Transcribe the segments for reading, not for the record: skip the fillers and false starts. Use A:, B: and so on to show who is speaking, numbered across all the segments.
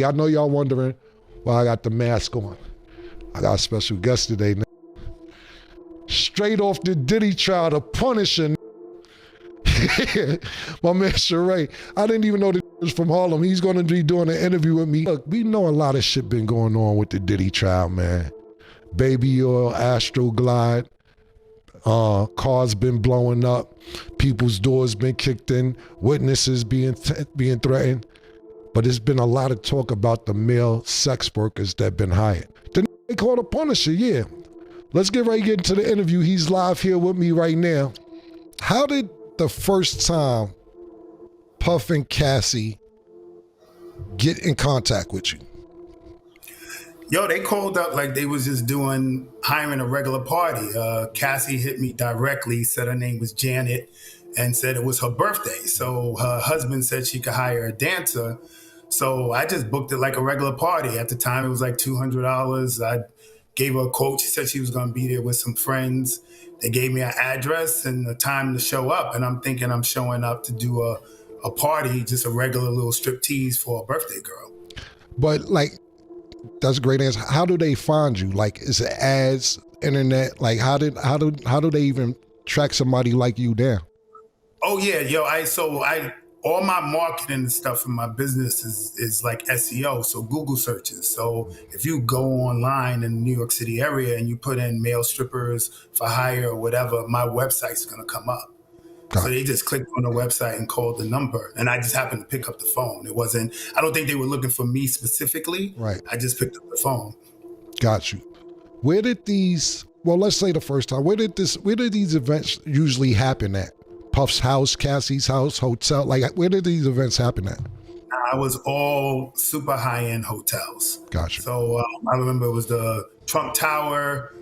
A: I know y'all wondering why I got the mask on. I got a special guest today. Straight off the Diddy trial, the Punisher. My man Sheree. I didn't even know that was from Harlem. He's going to be doing an interview with me. Look, we know a lot of shit been going on with the Diddy trial, man. Baby oil, Astro Glide. Cars been blowing up. People's doors been kicked in. Witnesses being threatened. But there's been a lot of talk about the male sex workers that been hired. They call the Punisher, yeah. Let's get right into the interview. He's live here with me right now. How did the first time Puff and Cassie get in contact with you?
B: Yo, they called up like they was just hiring a regular party. Cassie hit me directly, said her name was Janet, and said it was her birthday. So her husband said she could hire a dancer. So I just booked it like a regular party. At the time, it was like $200. I gave her a quote. She said she was going to be there with some friends. They gave me an address and a time to show up. And I'm thinking I'm showing up to do a party, just a regular little striptease for a birthday girl.
A: But like, that's a great answer. How do they find you? Like, is it ads, internet? Like, how do they even track somebody like you down?
B: Oh yeah, yo, all my marketing and stuff in my business is like SEO, so Google searches. So if you go online in the New York City area and you put in male strippers for hire or whatever, my website's gonna come up. So they just clicked on the website and called the number. And I just happened to pick up the phone. I don't think they were looking for me specifically.
A: Right.
B: I just picked up the phone.
A: Got you. Let's say the first time, where did these events usually happen at? Puff's house, Cassie's house, hotel? Like, where did these events happen at?
B: I was all super high-end hotels.
A: Gotcha.
B: So I remember it was the Trump Tower,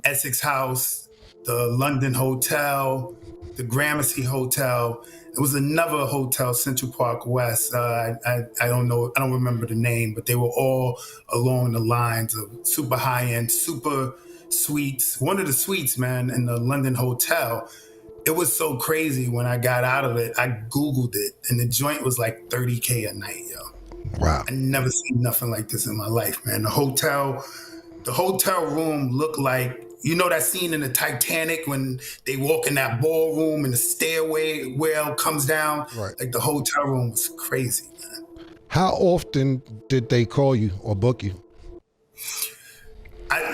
B: Essex House, the London Hotel, the Gramercy Hotel. It was another hotel, Central Park West. I don't know. I don't remember the name, but they were all along the lines of super high-end, super suites. One of the suites, man, in the London Hotel, it was so crazy when I got out of it. I Googled it, and the joint was like $30K a night, yo.
A: Wow.
B: I never seen nothing like this in my life, man. The hotel room looked like, you know that scene in the Titanic when they walk in that ballroom and the stairway well comes down?
A: Right.
B: Like the hotel room was crazy, man.
A: How often did they call you or book you?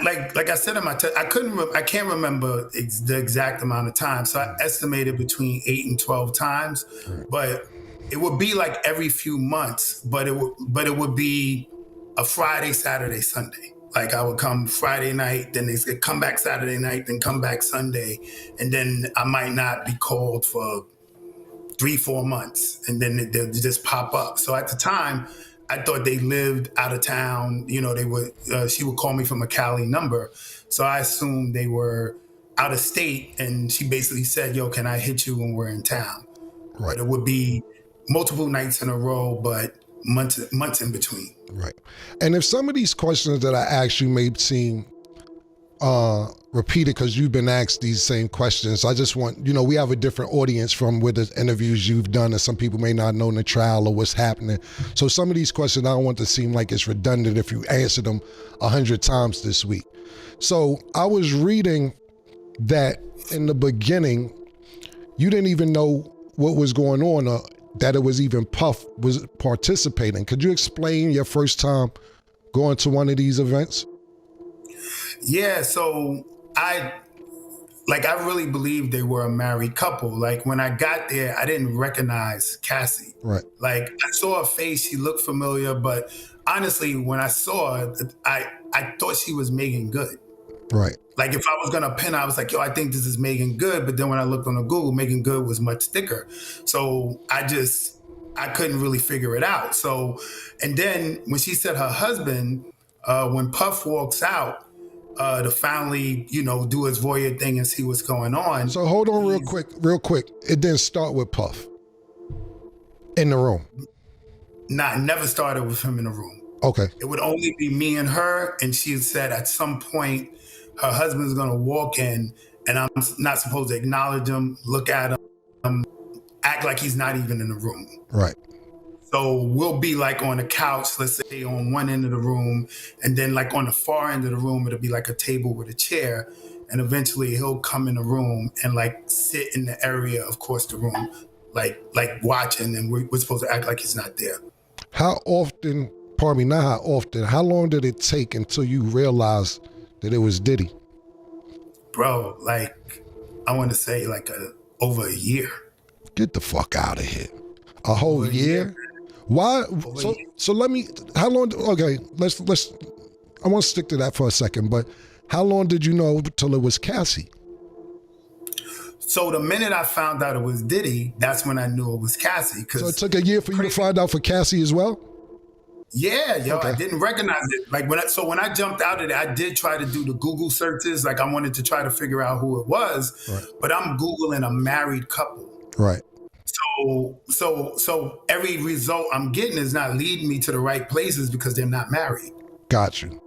B: Like I said in my I can't remember the exact amount of time. So I estimated between 8 and 12 times, but it would be like every few months, but it would be a Friday, Saturday, Sunday. Like I would come Friday night, then they come back Saturday night, then come back Sunday. And then I might not be called for 3-4 months, and then they'll just pop up. So at the time, I thought they lived out of town. You know, she would call me from a Cali number. So I assumed they were out of state. And she basically said, yo, can I hit you when we're in town?
A: Right.
B: But it would be multiple nights in a row, but months in between.
A: Right. And if some of these questions that I asked you may seem repeated because you've been asked these same questions, I just want, we have a different audience from with the interviews you've done, and some people may not know the trial or what's happening. So some of these questions, I don't want to seem like it's redundant if you answer them 100 times this week. So I was reading that in the beginning, you didn't even know what was going on or that it was even Puff was participating. Could you explain your first time going to one of these events?
B: Yeah, so I really believed they were a married couple. Like when I got there, I didn't recognize Cassie.
A: Right.
B: Like I saw her face, she looked familiar, but honestly, when I saw her, I thought she was Megan Good.
A: Right.
B: Like if I was gonna pin her, I was like, yo, I think this is Megan Good. But then when I looked on the Google, Megan Good was much thicker. So I couldn't really figure it out. So, and then when she said her husband, when Puff walks out, to finally, do his voyeur thing and see what's going on.
A: So hold on real quick. It didn't start with Puff in the room.
B: Nah, it never started with him in the room.
A: Okay.
B: It would only be me and her. And she said at some point, her husband's going to walk in and I'm not supposed to acknowledge him, look at him, act like he's not even in the room.
A: Right.
B: So we'll be like on the couch, let's say on one end of the room, and then like on the far end of the room, it'll be like a table with a chair. And eventually he'll come in the room and like sit in the area, of course, the room, like watching, and we're supposed to act like he's not there.
A: How often, pardon me, not how often, how long did it take until you realized that it was Diddy?
B: Bro, like, I want to say like over a year.
A: Get the fuck out of here. A whole year? Why? So let me, how long, okay, let's, I want to stick to that for a second, but how long did you know till it was Cassie?
B: So the minute I found out it was Diddy, that's when I knew it was Cassie.
A: So it took a year for you to find out for Cassie as well?
B: Yeah, yo,
A: Okay.
B: I didn't recognize it. Like when I jumped out of it, I did try to do the Google searches. Like I wanted to try to figure out who it was,
A: Right.
B: but I'm Googling a married couple.
A: Right.
B: So every result I'm getting is not leading me to the right places because they're not married.
A: Got you.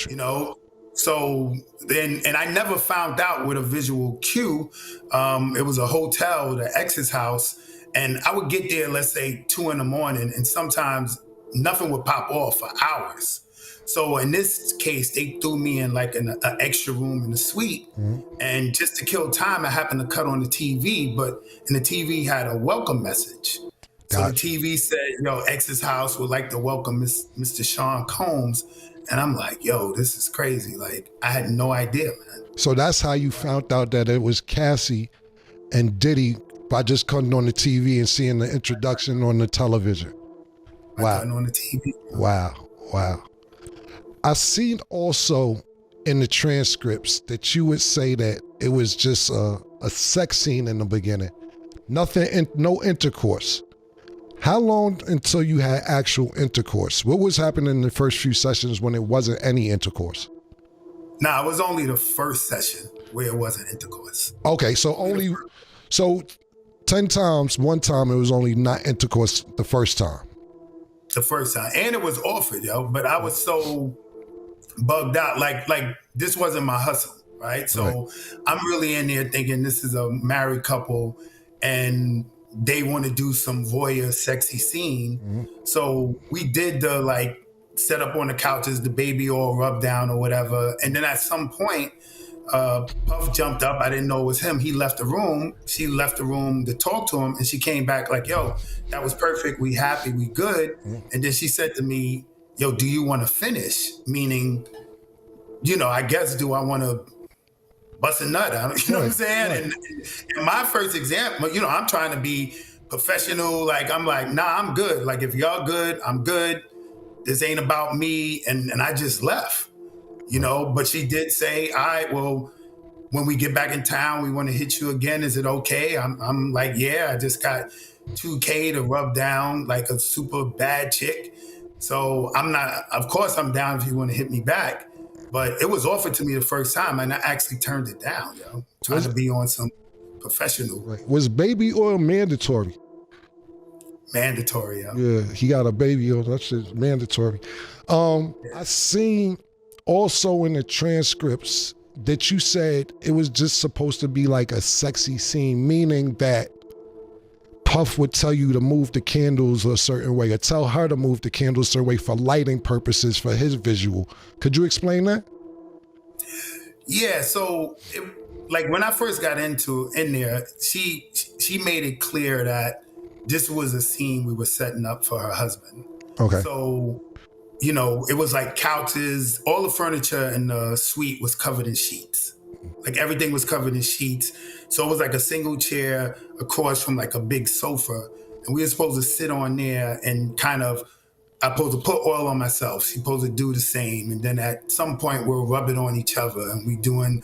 B: You know? So then, and I never found out with a visual cue. It was a hotel, the ex's house, and I would get there, let's say 2 a.m, and sometimes nothing would pop off for hours. So in this case, they threw me in like an extra room in the suite. And just to kill time, I happened to cut on the TV, but and the TV had a welcome message. So the TV said, yo, ex's house would like to welcome Mr. Sean Combs. And I'm like, yo, this is crazy. Like, I had no idea, man.
A: So that's how you found out that it was Cassie and Diddy by just cutting on the TV and seeing the introduction on the television. Wow.
B: Cutting on the TV.
A: Wow. I seen also in the transcripts that you would say that it was just a sex scene in the beginning. Nothing, no intercourse. How long until you had actual intercourse? What was happening in the first few sessions when it wasn't any intercourse?
B: Nah, it was only the first session where it wasn't intercourse.
A: Okay, so 10 times, one time it was only not intercourse the first time.
B: The first time. And it was offered, yo, but I was so bugged out. Like this wasn't my hustle, right? So I'm really in there thinking this is a married couple and they want to do some voyeur sexy scene. So we did the like set up on the couches, the baby oil rub down or whatever. And then at some point, Puff jumped up. I didn't know it was him. He left the room. She left the room to talk to him. And she came back like, yo, that was perfect. We happy. We good. And then she said to me, yo, do you want to finish? Meaning, you know, I guess, do I want to bust a nut out? You know what I'm saying? And my first example, you know, I'm trying to be professional. Like, I'm like, nah, I'm good. Like, if y'all good, I'm good. This ain't about me. And I just left. You know, but she did say, all right, well, when we get back in town, we want to hit you again. Is it okay? I'm like, yeah, I just got $2K to rub down like a super bad chick. So I'm not, of course I'm down if you want to hit me back. But it was offered to me the first time and I actually turned it down, yo. Trying to be on some professional.
A: Right. Was baby oil mandatory?
B: Mandatory, yo.
A: Yeah, he got a baby oil. That's just mandatory. I seen also in the transcripts that you said it was just supposed to be like a sexy scene, meaning that Puff would tell you to move the candles a certain way or tell her to move the candles a certain way for lighting purposes for his visual. Could you explain that?
B: Yeah, so like when I first got in there, she made it clear that this was a scene we were setting up for her husband.
A: Okay.
B: So, you know, it was like couches, all the furniture in the suite was covered in sheets. Like everything was covered in sheets. So it was like a single chair across from like a big sofa. And we were supposed to sit on there and kind of, I'm supposed to put oil on myself. She's supposed to do the same. And then at some point we're rubbing on each other and we doing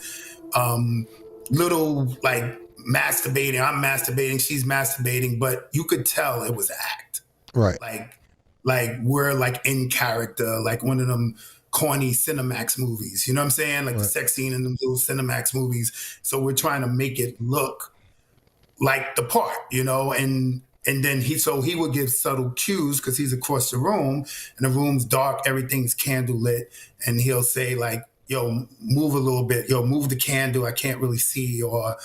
B: little like masturbating. I'm masturbating, she's masturbating, but you could tell it was an act.
A: Right.
B: Like we're like in character, like one of them corny Cinemax movies. You know what I'm saying? Like the sex scene in them little Cinemax movies. So we're trying to make it look like the part, you know? And then he would give subtle cues because he's across the room and the room's dark, everything's candle lit. And he'll say like, yo, move a little bit. Yo, move the candle. I can't really see or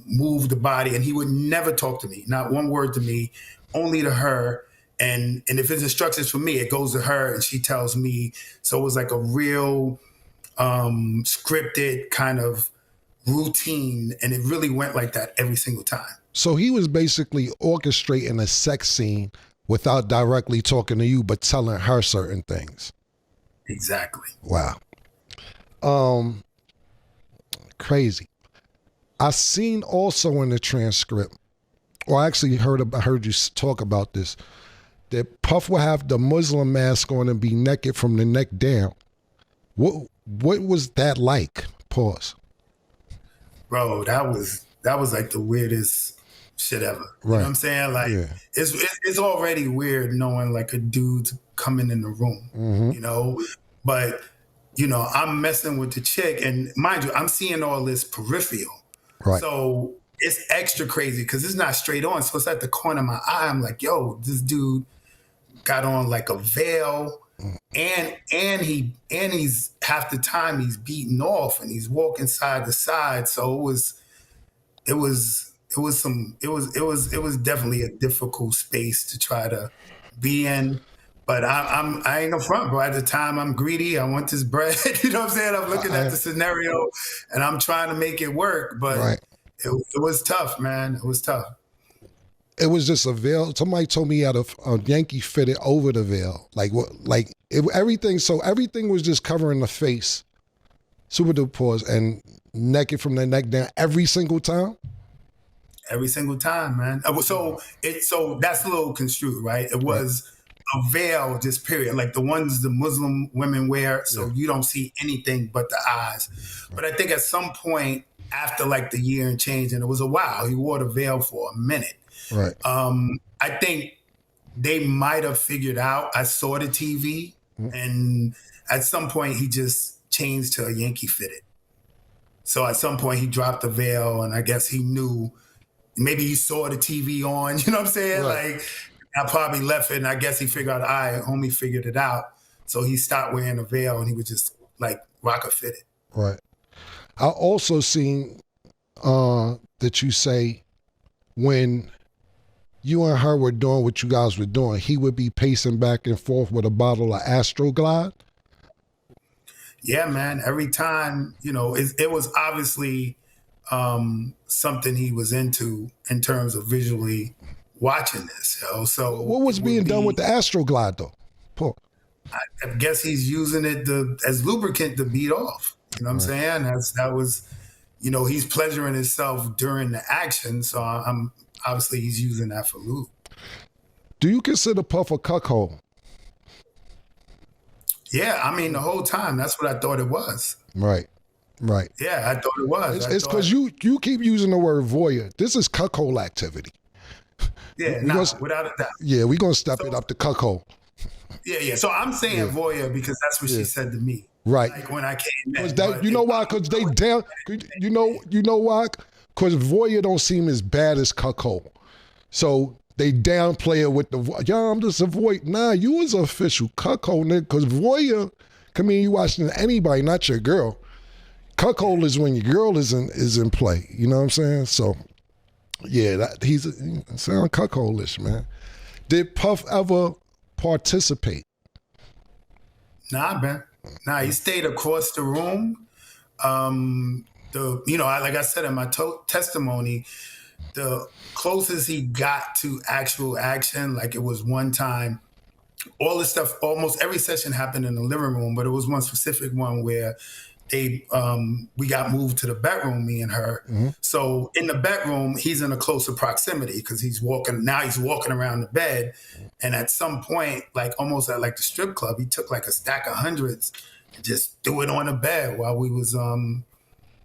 B: move the body. And he would never talk to me, not one word to me, only to her. and if it's instructions for me, it goes to her and she tells me. So it was like a real scripted kind of routine, and it really went like that every single time.
A: So he was basically orchestrating a sex scene without directly talking to you, but telling her certain things.
B: Exactly.
A: Wow. Crazy. I seen also in the transcript, or I actually heard you talk about this, that Puff will have the Muslim mask on and be naked from the neck down. What was that like? Pause.
B: Bro, that was like the weirdest shit ever.
A: Right.
B: You know what I'm saying? Like, it's already weird knowing like a dude's coming in the room, you know? But, you know, I'm messing with the chick, and mind you, I'm seeing all this peripheral.
A: Right.
B: So it's extra crazy because it's not straight on. So it's at the corner of my eye. I'm like, yo, this dude got on like a veil, and he's half the time he's beating off and he's walking side to side. So it was definitely a difficult space to try to be in. But I ain't no front, bro. At the time, I'm greedy. I want this bread. You know what I'm saying? I'm looking at the scenario, and I'm trying to make it work. But it was tough, man. It was tough.
A: It was just a veil. Somebody told me he had a Yankee fitted over the veil. Like what? Like everything. So everything was just covering the face. Super duper pause and naked from the neck down every single time.
B: Every single time, man. So that's a little construed, right? It was a veil, just period. Like the ones the Muslim women wear, so you don't see anything but the eyes. But I think at some point after like the year and change, and it was a while, he wore the veil for a minute.
A: Right.
B: I think they might have figured out. I saw the TV, and at some point he just changed to a Yankee fitted. So at some point he dropped the veil, and I guess he knew. Maybe he saw the TV on. You know what I'm saying?
A: Right.
B: Like I probably left it, and I guess he figured out. Homie figured it out. So he stopped wearing the veil, and he was just like rocker fitted.
A: Right. I also seen that you say when you and her were doing what you guys were doing, he would be pacing back and forth with a bottle of Astroglide.
B: Yeah, man. Every time, you know, it was obviously something he was into in terms of visually watching this. You know? So
A: what was being done with the Astroglide though? Paul.
B: I guess he's using it as lubricant to beat off. You know what I'm saying? That was, you know, he's pleasuring himself during the action. So I'm obviously he's using that for lube.
A: Do you consider Puff a cuckold?
B: Yeah, I mean the whole time that's what I thought it was.
A: Right. Right.
B: Yeah, I thought it was.
A: It's because you keep using the word voyeur. This is cuckold activity.
B: Yeah, without a doubt.
A: Yeah, we're gonna step it up to cuckold.
B: Yeah. So I'm saying voyeur because that's what she said to me.
A: Right.
B: Like when I came in.
A: You know why? Because they down. You know why? Because voyeur don't seem as bad as cuckold. So they downplay it with the I'm just a voyeur. Nah, you was an official cuckold, nigga. Because voyeur, you watching anybody, not your girl. Cuckold is when your girl is in play. You know what I'm saying? So, yeah, he's sound cuckoldish, man. Did Puff ever participate?
B: Nah, man. Nah, he stayed across the room. Like I said in my testimony, the closest he got to actual action, like it was one time. All this stuff, almost every session happened in the living room, but it was one specific one where we got moved to the bedroom, me and her. Mm-hmm. So in the bedroom, he's in a closer proximity because he's walking around the bed. And at some point, like almost at like the strip club, he took like a stack of hundreds and just threw it on the bed while we was,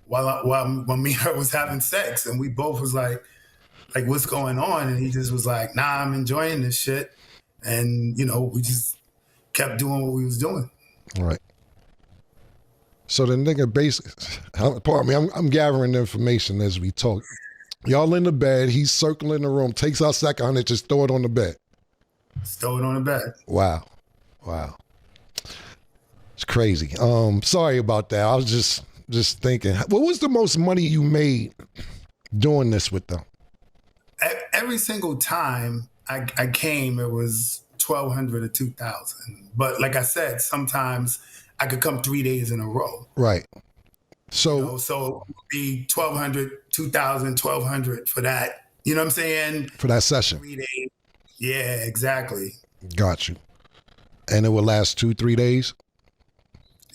B: while me and her was having sex. And we both was like, what's going on? And he just was like, nah, I'm enjoying this shit. And, we just kept doing what we was doing.
A: Right. So the nigga basically, pardon me, I'm gathering the information as we talk. Y'all in the bed, he's circling the room, takes out stack of hundred, just throw it on the bed.
B: Just throw it on the bed.
A: Wow. It's crazy. Sorry about that. I was just thinking, what was the most money you made doing this with them?
B: Every single time I came, it was 1,200 or 2,000. But like I said, sometimes I could come 3 days in a row.
A: Right. So,
B: So it would be 1,200, 2,000, 1,200 for that. You know what I'm saying?
A: For that session.
B: 3 days. Yeah, exactly.
A: Got you. And it would last 2-3 days?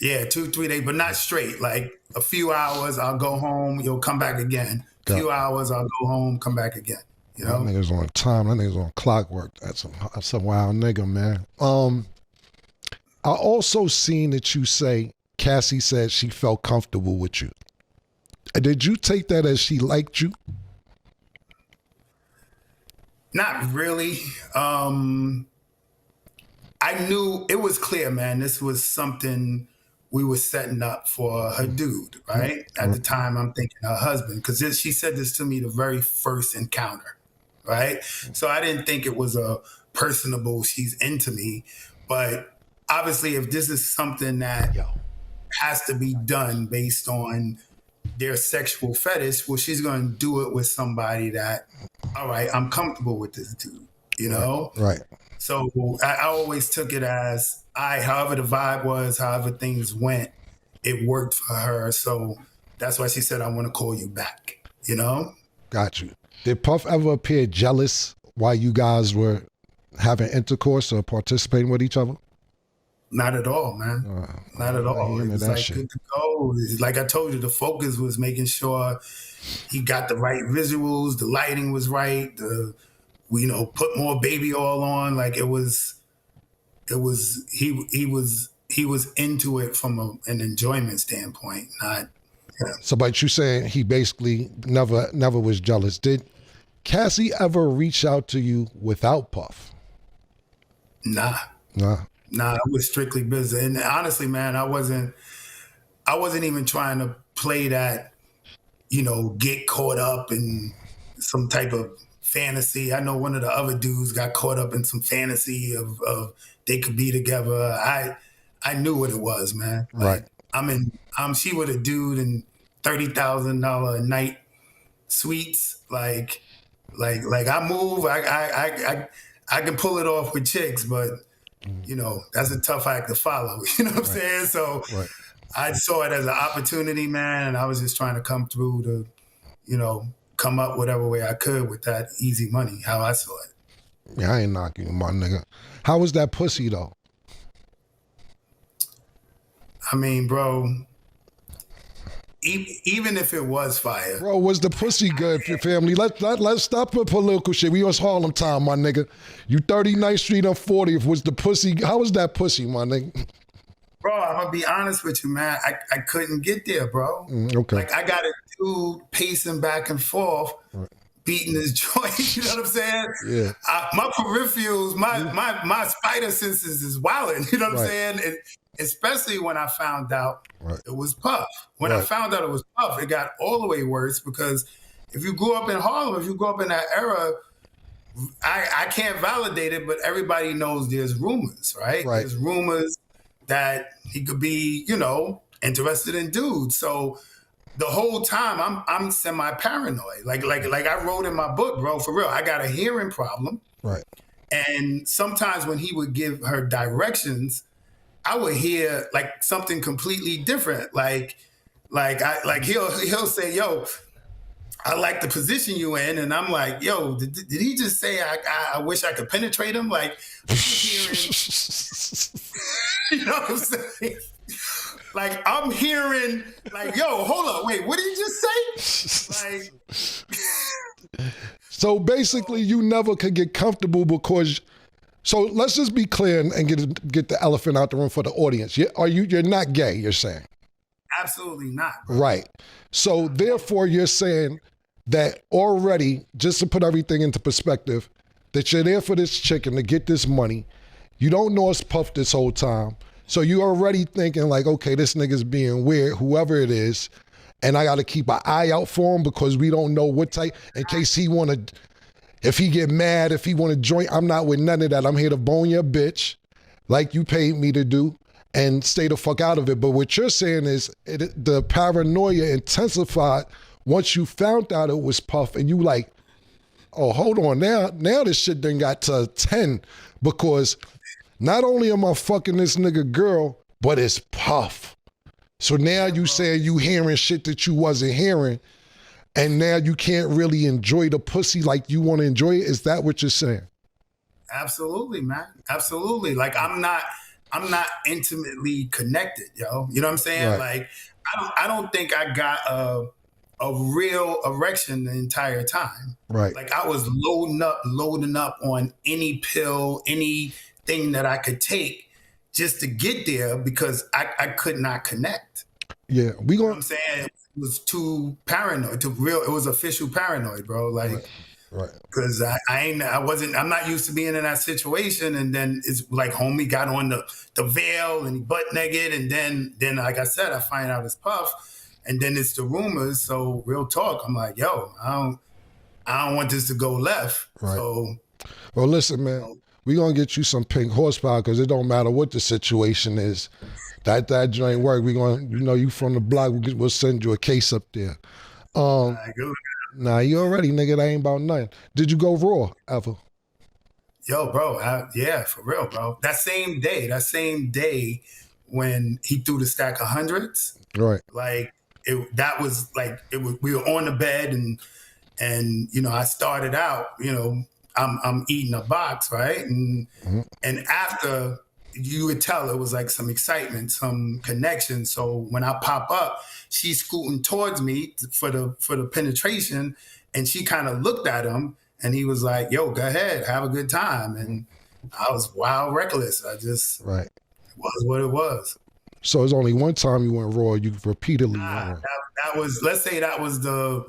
B: Yeah, 2-3 days, but not straight. Like a few hours, I'll go home, you'll come back again. A few hours, I'll go home, come back again. You know?
A: That nigga's on time. That nigga's on clockwork. That's a wild nigga, man. I also seen that you say Cassie said she felt comfortable with you. Did you take that as she liked you?
B: Not really. I knew it was clear, man. This was something we were setting up for her dude, right? At the time, I'm thinking her husband, because she said this to me the very first encounter, right? So I didn't think it was a personable, she's into me. But obviously, if this is something that has to be done based on their sexual fetish, well, she's going to do it with somebody that, all right, I'm comfortable with this dude, you know?
A: Right.
B: So I always took it as however the vibe was, however things went, it worked for her. So that's why she said, I want to call you back, you know?
A: Got you. Did Puff ever appear jealous while you guys were having intercourse or participating with each other?
B: Not at all, man. Not at all. It was like
A: shit.
B: good to go. Like I told you, the focus was making sure he got the right visuals, the lighting was right, put more baby oil on. Like he was into it from an enjoyment standpoint, not. Yeah.
A: So, but you saying he basically never was jealous. Did Cassie ever reach out to you without Puff?
B: Nah, I was strictly business. And honestly, man, I wasn't even trying to play that, get caught up in some type of fantasy. I know one of the other dudes got caught up in some fantasy of they could be together. I knew what it was, man. Like,
A: right.
B: She with a dude in $30,000 a night suites. Like I move, I can pull it off with chicks, but that's a tough act to follow. You know what I'm saying? So I saw it as an opportunity, man, and I was just trying to come through to, come up whatever way I could with that easy money, how I saw it.
A: Yeah, I ain't knocking you, my nigga. How was that pussy, though?
B: I mean, bro, even if it was fire.
A: Bro, was the pussy good, family? Let's stop the political shit. We was Harlem time, my nigga. You 39th Street on 40th. Was the pussy, how was that pussy, my nigga?
B: Bro, I'm going to be honest with you, man. I couldn't get there, bro.
A: Okay.
B: Like, I got a dude pacing back and forth, beating his joint. You know what I'm saying?
A: Yeah.
B: My peripherals, my spider senses is wilding. You know what I'm saying? And especially when I found out it was Puff. When I found out it was Puff, it got all the way worse, because if you grew up in Harlem, if you grew up in that era, I can't validate it, but everybody knows there's rumors, right? There's rumors that he could be, interested in dudes. So the whole time I'm semi-paranoid. Like I wrote in my book, bro, for real, I got a hearing problem.
A: Right.
B: And sometimes when he would give her directions, I would hear like something completely different. Like he'll say, yo, I like the position you in. And I'm like, yo, did he just say, I wish I could penetrate him? Like, I'm hearing, you know what I'm saying? Like, I'm hearing, like, yo, hold up, wait, what did he just say? Like,
A: so basically, you never could get comfortable because. So let's just be clear and get the elephant out the room for the audience. You're not gay, you're saying?
B: Absolutely not. Bro.
A: Right. So therefore, you're saying that already, just to put everything into perspective, that you're there for this chicken to get this money. You don't know it's Puff this whole time. So you're already thinking like, okay, this nigga's being weird, whoever it is, and I got to keep an eye out for him because we don't know what type, in case he want to, if he get mad, if he want to join, I'm not with none of that. I'm here to bone your bitch like you paid me to do and stay the fuck out of it. But what you're saying is the paranoia intensified once you found out it was Puff and you like, Oh, hold on. Now this shit done got to 10 because not only am I fucking this nigga girl, but it's Puff. So now you saying you hearing shit that you wasn't hearing, and now you can't really enjoy the pussy like you want to enjoy it. Is that what you're saying?
B: Absolutely, man. Absolutely. Like I'm not intimately connected, yo. You know what I'm saying?
A: Right.
B: Like I don't think I got a real erection the entire time.
A: Right.
B: Like I was loading up on any pill, anything that I could take just to get there because I could not connect.
A: Yeah, we
B: You know
A: going.
B: what I'm saying? It was too paranoid, it was official paranoid, bro. Like,
A: Right.
B: because I'm not used to being in that situation. And then it's like homie got on the veil and he butt naked. And then, like I said, I find out it's Puff. And then it's the rumors. So real talk, I'm like, yo, I don't want this to go left.
A: Right.
B: So,
A: well, listen, man, we gonna get you some pink horsepower because it don't matter what the situation is. That joint work. We gonna, you from the block. We'll send you a case up there. Nah, you already, nigga. That ain't about nothing. Did you go raw ever?
B: Yo, bro. Yeah, for real, bro. That same day when he threw the stack of hundreds.
A: Right.
B: Like we were on the bed and I started out, I'm eating a box, right? And after, you would tell it was like some excitement, some connection. So when I pop up, she's scooting towards me for the penetration, and she kind of looked at him, and he was like, "Yo, go ahead, have a good time." And I was wild reckless. I just
A: right.
B: It was what it was.
A: So it's only one time you went raw. You repeatedly went raw.
B: That was, let's say that was the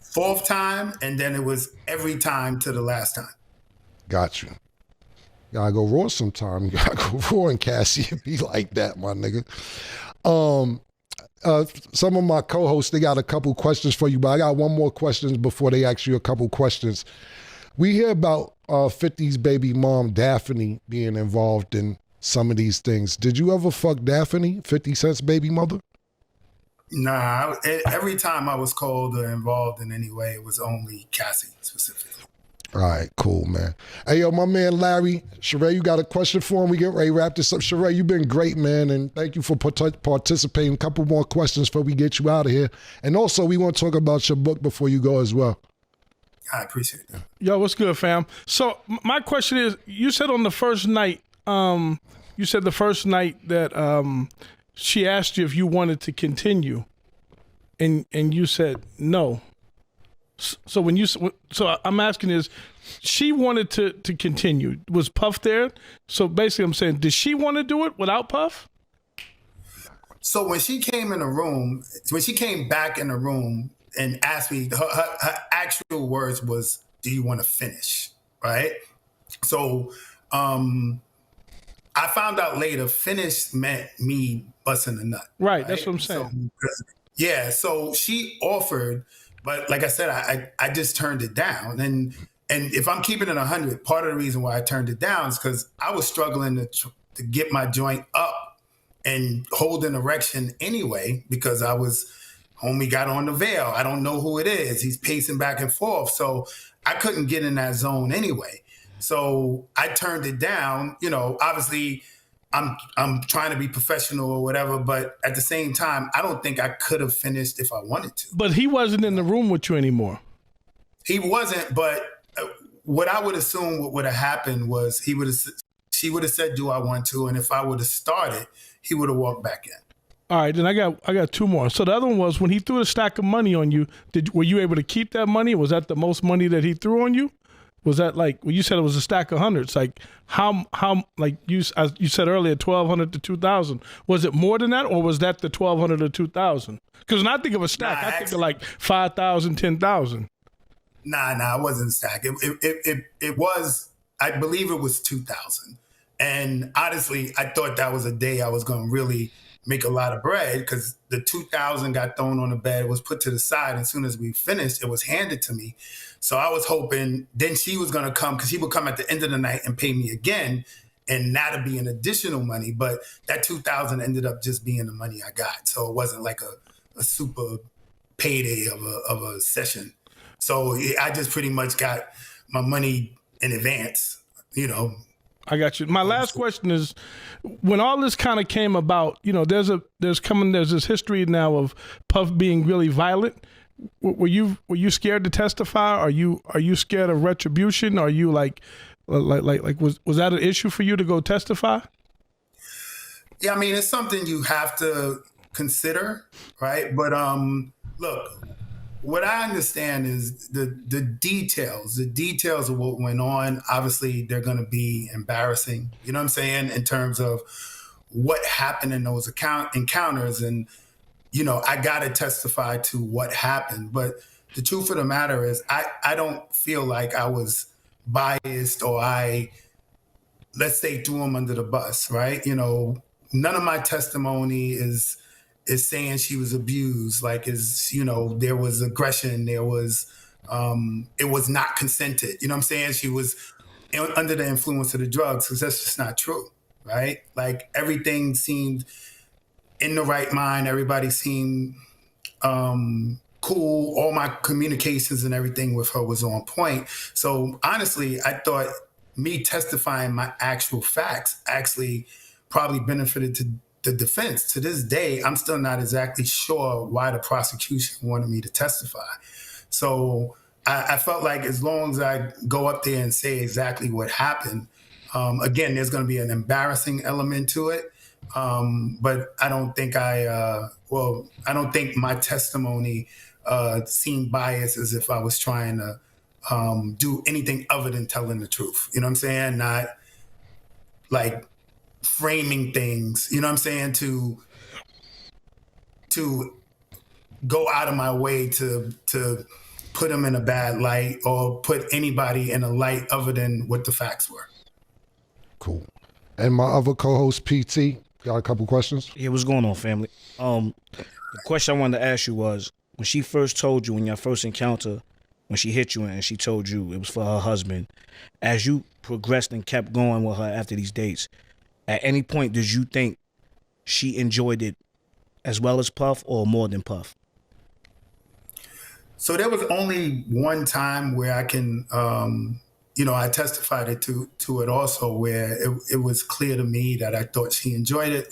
B: fourth time, and then it was every time to the last time.
A: Got you. Gotta go raw sometime. You gotta go raw and Cassie. It be like that, my nigga. Some of my co-hosts, they got a couple questions for you, but I got one more question before they ask you a couple questions. We hear about 50's baby mom, Daphne, being involved in some of these things. Did you ever fuck Daphne, 50 Cent's baby mother?
B: Nah, every time I was called or involved in any way, it was only Cassie specifically.
A: All right, cool, man. Hey, yo, my man Larry, Sheree, you got a question for him? We get ready to wrap this up. Sheree, you've been great, man, and thank you for participating. A couple more questions before we get you out of here. And also, we want to talk about your book before you go as well.
B: I appreciate that.
C: Yo, what's good, fam? So my question is, you said on the first night, that she asked you if you wanted to continue, and you said no. So I'm asking is, she wanted to continue. Was Puff there? So basically I'm saying, did she want to do it without Puff?
B: So when she came back in the room and asked me, her actual words was, "Do you want to finish?" Right? So I found out later, finish meant me busting a nut.
C: Right, that's what I'm saying.
B: So she offered, but like I said, I just turned it down. And if I'm keeping it 100, part of the reason why I turned it down is because I was struggling to get my joint up and hold an erection anyway, because homie got on the veil. I don't know who it is. He's pacing back and forth. So I couldn't get in that zone anyway. So I turned it down. Obviously I'm trying to be professional or whatever, but at the same time, I don't think I could have finished if I wanted to.
C: But he wasn't in the room with you anymore.
B: He wasn't, but what I would assume what would have happened was she would have said, "Do I want to?" And if I would have started, he would have walked back in.
C: All right, then I got two more. So the other one was, when he threw a stack of money on you, were you able to keep that money? Was that the most money that he threw on you? Was that like, well, you said it was a stack of hundreds? Like how like you said earlier, 1,200 to 2,000. Was it more than that, or was that the 1,200 to 2,000? Because when I think of a stack, I think of like 5,000, 10,000.
B: Nah, it wasn't a stack. It was, I believe it was 2,000. And honestly, I thought that was a day I was going to really make a lot of bread, because the 2,000 got thrown on the bed, was put to the side. As soon as we finished, it was handed to me. So I was hoping then she was going to come, because she would come at the end of the night and pay me again, and that'd be an additional money. But that 2,000 ended up just being the money I got. So it wasn't like a super payday of a session. So I just pretty much got my money in advance, you know.
C: I got you. My last question is, when all this kind of came about, you know, there's this history now of Puff being really violent. Were you scared to testify? Are you scared of retribution? Are you like was that an issue for you to go testify?
B: Yeah, I mean, it's something you have to consider, right? But look, what I understand is the details of what went on. Obviously, they're going to be embarrassing. You know what I'm saying? In terms of what happened in those encounters, and you know, I got to testify to what happened. But the truth of the matter is, I don't feel like I was biased or let's say, threw him under the bus, right? You know, none of my testimony is saying she was abused, like you know, there was aggression, there was, it was not consented. You know what I'm saying? She was under the influence of the drugs, because that's just not true, right? Like everything seemed in the right mind. Everybody seemed cool. All my communications and everything with her was on point. So honestly, I thought me testifying my actual facts actually probably benefited to the defense. To this day, I'm still not exactly sure why the prosecution wanted me to testify. So I felt like as long as I go up there and say exactly what happened, again, there's going to be an embarrassing element to it. But I don't think I don't think my testimony seemed biased, as if I was trying to do anything other than telling the truth. You know what I'm saying? Not like framing things, you know what I'm saying, to go out of my way to put them in a bad light or put anybody in a light other than what the facts were.
A: Cool. And my other co-host, PT, got a couple questions?
D: Yeah, what's going on, family? The question I wanted to ask you was, when she first told you, in your first encounter, when she hit you and she told you it was for her husband, as you progressed and kept going with her after these dates, at any point did you think she enjoyed it as well as Puff or more than Puff?
B: So there was only one time where I can, I testified to it also, where it was clear to me that I thought she enjoyed it.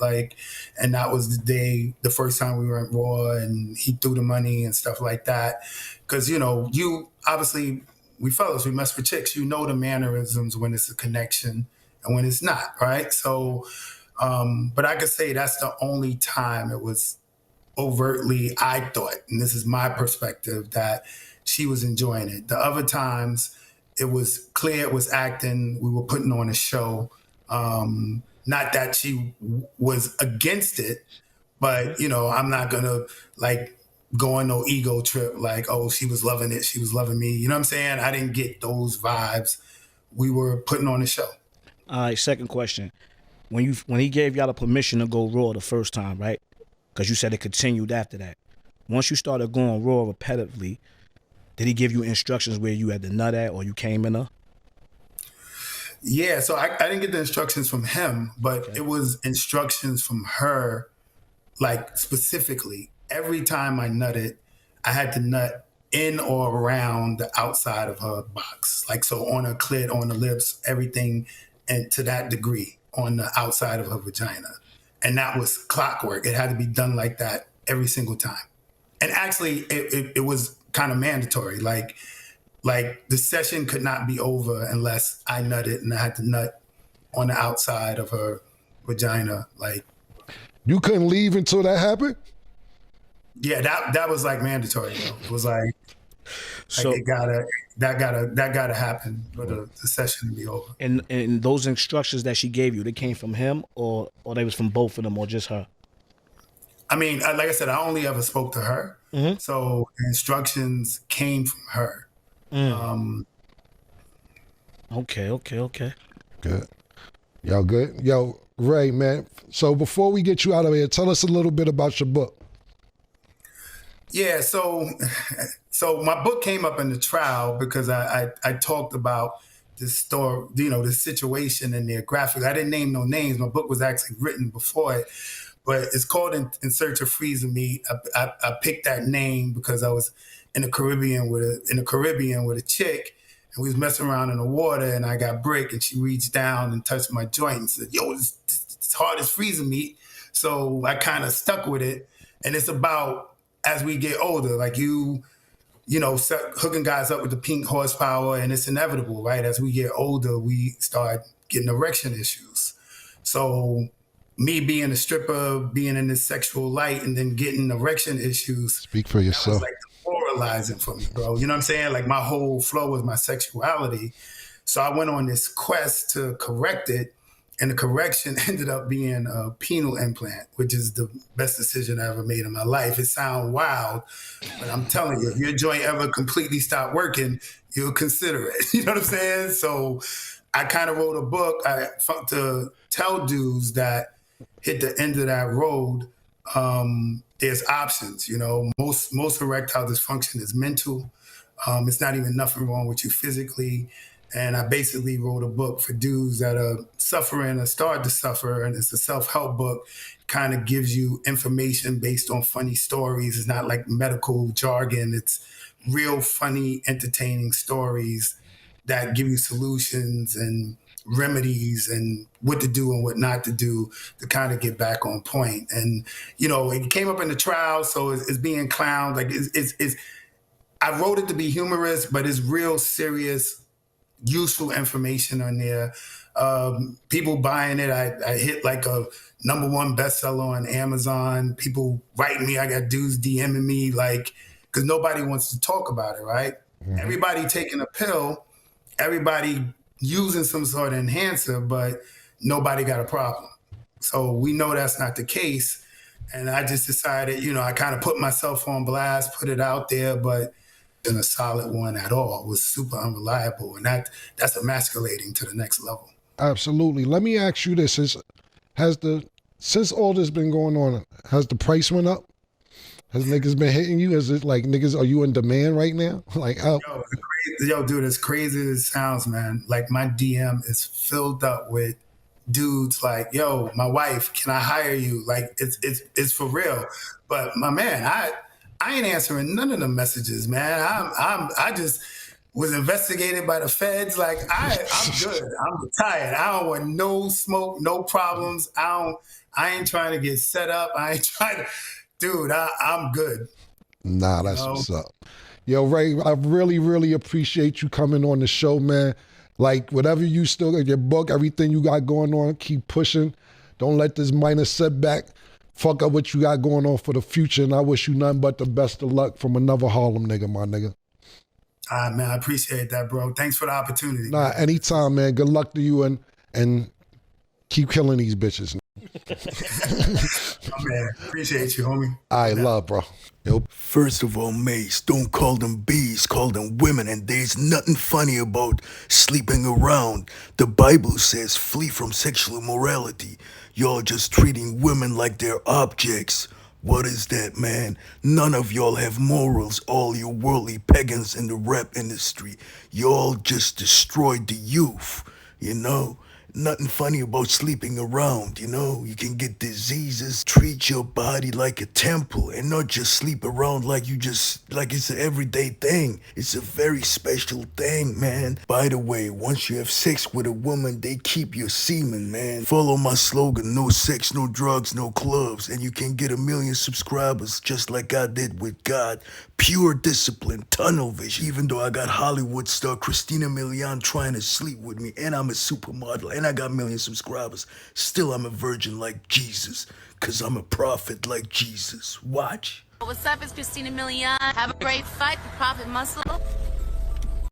B: And that was the first time we went Raw and he threw the money and stuff like that. Because, you obviously, we fellas, we mess with chicks, the mannerisms when it's a connection and when it's not, right? So, but I could say that's the only time it was overtly, I thought, and this is my perspective, that she was enjoying it. The other times, it was clear it was acting. We were putting on a show. Not that she was against it, but, I'm not going to go on no ego trip like, oh, she was loving it, she was loving me. You know what I'm saying? I didn't get those vibes. We were putting on a show.
D: All right, second question. When he gave y'all the permission to go Raw the first time, right? Because you said it continued after that. Once you started going Raw repetitively, did he give you instructions where you had to nut at or you came in her?
B: Yeah, so I didn't get the instructions from him, but It was instructions from her, specifically. Every time I nutted, I had to nut in or around the outside of her box. So on her clit, on the lips, everything, and to that degree on the outside of her vagina. And that was clockwork. It had to be done like that every single time. And actually, it was kind of mandatory. Like the session could not be over unless I nutted, and I had to nut on the outside of her vagina.
A: You couldn't leave until that happened?
B: Yeah, that was mandatory. It was so that gotta happen for the session to be over.
D: And those instructions that she gave you, they came from him or they was from both of them or just her?
B: I mean, like I said, I only ever spoke to her. Mm-hmm. So the instructions came from her.
D: Mm. Okay.
A: Good. Y'all good? Yo, Ray, man. So before we get you out of here, tell us a little bit about your book.
B: Yeah, so my book came up in the trial because I talked about this story, the situation in their graphic. I didn't name no names. My book was actually written before it. but it's called In Search of Freezer Meat. I picked that name because I was in the Caribbean with a chick, and we was messing around in the water, and I got brick, and she reached down and touched my joint and said, "Yo, it's hard as freezer meat." So I kind of stuck with it, and it's about as we get older, like you know, hooking guys up with the pink horsepower, and it's inevitable, right? As we get older, we start getting erection issues. So me being a stripper, being in this sexual light, and then getting erection issues.
A: Speak for yourself.
B: That was like demoralizing for me, bro. You know what I'm saying? Like my whole flow was my sexuality. So I went on this quest to correct it. And the correction ended up being a penile implant, which is the best decision I ever made in my life. It sounds wild, but I'm telling you, if your joint ever completely stopped working, you'll consider it. You know what I'm saying? So I kind of wrote a book to tell dudes that hit the end of that road, there's options. You know, most erectile dysfunction is mental. It's not even nothing wrong with you physically. And I basically wrote a book for dudes that are suffering or start to suffer. And it's a self-help book. It kind of gives you information based on funny stories. It's not like medical jargon. It's real funny, entertaining stories that give you solutions and remedies and what to do and what not to do to kind of get back on point. And, you know, it came up in the trial, so it's being clowned. Like I wrote it to be humorous, but it's real serious, useful information on there. People buying it. I hit like a #1 bestseller on Amazon. People writing me. I got dudes DMing me, like, because nobody wants to talk about it, right? Mm-hmm. Everybody taking a pill, everybody using some sort of enhancer, but nobody got a problem. So we know that's not the case. And I just decided, you know, I kind of put myself on blast, put it out there, but in a solid one at all. It was super unreliable, and that's emasculating to the next level.
A: Absolutely. Let me ask you this: since all this been going on, has the price went up? Has niggas been hitting you? Is it like niggas? Are you in demand right now? Like,
B: yo, dude, as crazy as it sounds, man. Like my DM is filled up with dudes like, yo, my wife, can I hire you? Like it's for real. But my man, I ain't answering none of the messages, man. I just was investigated by the feds. Like I'm good. I'm retired. I don't want no smoke, no problems. I ain't trying to get set up. I ain't trying to, dude. I'm good.
A: Nah, that's what's up. Yo, Ray, I really, really appreciate you coming on the show, man. Like whatever you still got, your book, everything you got going on, keep pushing. Don't let this minor setback fuck up what you got going on for the future, and I wish you nothing but the best of luck from another Harlem nigga, my nigga.
B: Man, I appreciate that, bro. Thanks for the opportunity.
A: Nah, anytime, man. Good luck to you, and keep killing these bitches.
B: Man, appreciate you, homie.
A: I love, bro. Yo.
E: First of all, Mace, don't call them bees, call them women, and there's nothing funny about sleeping around. The Bible says flee from sexual immorality. Y'all just treating women like they're objects. What is that, man? None of y'all have morals, all you worldly pagans in the rap industry. Y'all just destroyed the youth, you know? Nothing funny about sleeping around, you know? You can get diseases, treat your body like a temple, and not just sleep around like it's an everyday thing. It's a very special thing, man. By the way, once you have sex with a woman, they keep your semen, man. Follow my slogan, no sex, no drugs, no clubs, and you can get 1 million subscribers just like I did with God. Pure discipline, tunnel vision. Even though I got Hollywood star Christina Milian trying to sleep with me, and I'm a supermodel, and I got 1 million subscribers, still I'm a virgin like Jesus, cause I'm a prophet like Jesus. Watch.
F: What's up, it's Christina Milian. Have a great fight, the Prophet Muscle.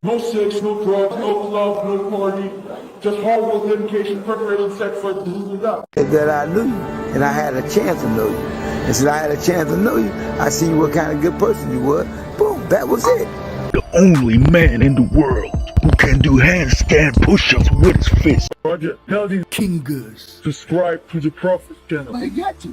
G: No sex, no drugs, no love, no party. Just hard work, dedication, preparation, sex for losing up.
H: That I knew you, and I had a chance to know you. And since I had a chance to know you, I see what kind of good person you were. Boom, that was it.
E: The only man in the world who can do handstand push-ups with his fist.
G: Roger, tell these
E: King Gus.
G: subscribe to the Prophet channel.
H: I got you.